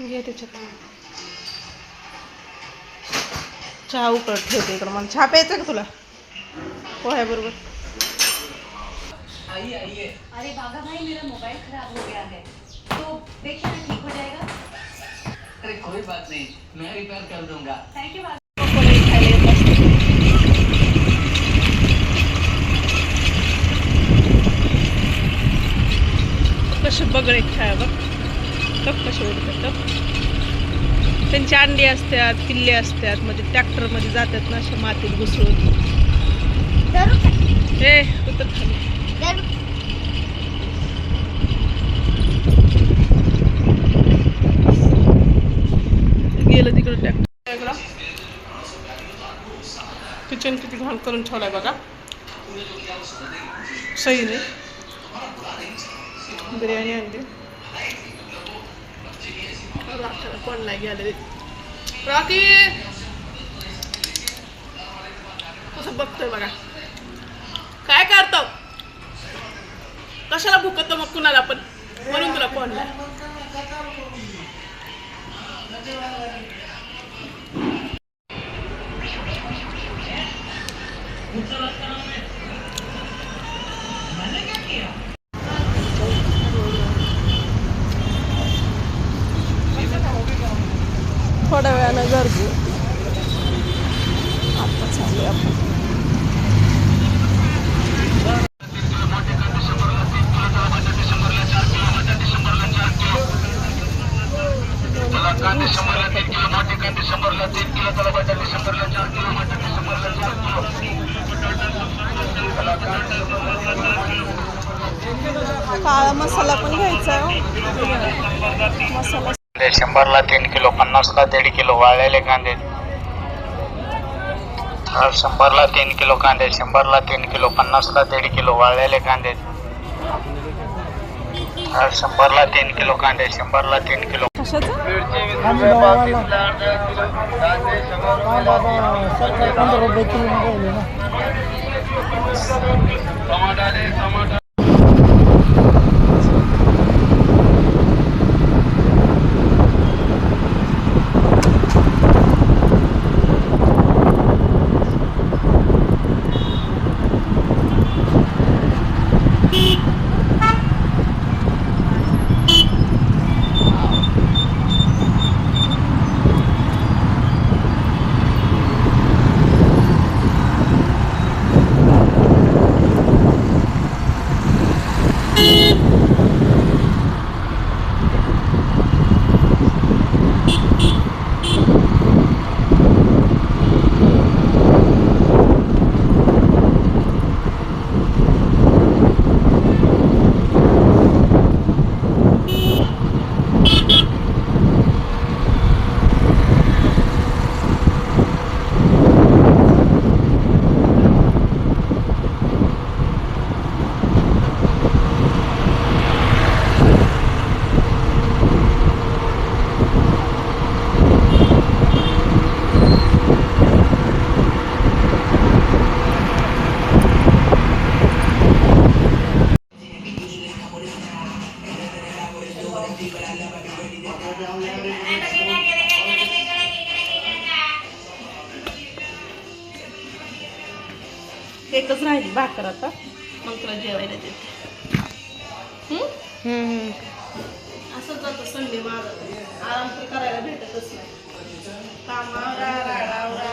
घे त्याच्यात चहा उकळत ठेवते इकडं. मला चहा प्यायचा का तुला पोह्या बरोबर? अरे बाबा भाई मेरा मोबाइल खराब हो गया है तो देखिए ना ठीक हो जाएगा. अरे कोई बात नहीं मैं रिपेयर कर दूंगा. Thank you. कसे बगळे खाय बघ टप कसे उडतात टप. त्यांची अंडी असतात, पिल्ले असतात, म्हणजे ट्रॅक्टरमध्ये जातात ना अशा मातीत घुसळून. हे उतर खाली. गेलं तिकडे ट्रॅक्टर. किचन किती घाण करून ठेवलाय बघा सईने. बिर्याणी आणली. कोण नाही गेले रॉकी कसं बघतोय बघा. काय करतो कशाला भुकतो मग कुणाला पण म्हणून तुला कोण नाही. थोड्या वेळानं गर्दी आता चालू आपण. काळा मसाला पण घ्यायचा आहे. मसाला 100ला 3 किलो, 50ला 1.5 किलो वाळलेले कांदे. 100ला 3 किलो कांदे, 100ला 3 किलो, 50ला 1.5 किलो वाळलेले कांदे. 100ला 3 किलो कांदे, 100ला 3 किलो. कशाचं एकच राहिली भाकर आता मग तुला जेवायला देते. असंच जातं संडे माझं. आराम तर करायला भेटतच नाही. कामावरा राडावरा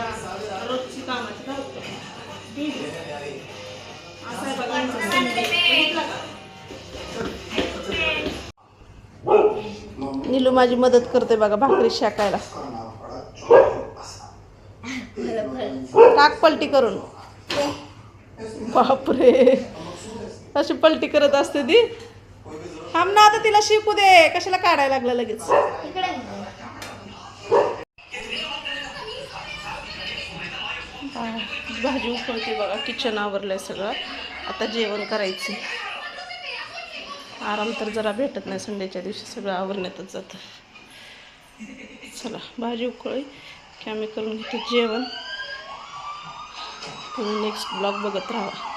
रोजची कामाची धावतो. असं आहे बघा संडे. नीलू माझी मदत करते बघा भाकरी शेकायला. टाक पलटी करून. बापरे अशी पलटी करत असते ती. थांब ना आता तिला शिकू दे. कशाला काढायला लागलं लगेच. भाजी उकळते बघा. किचन आवरलंय सगळं. आता जेवण करायचं. आराम तर जरा भेटत नाही संडेच्या दिवशी. सगळं आवरण्यातच जातं. चला भाजी उकळी की आम्ही करून घेतो जेवण. तुम्ही नेक्स्ट ब्लॉग बघत राहा.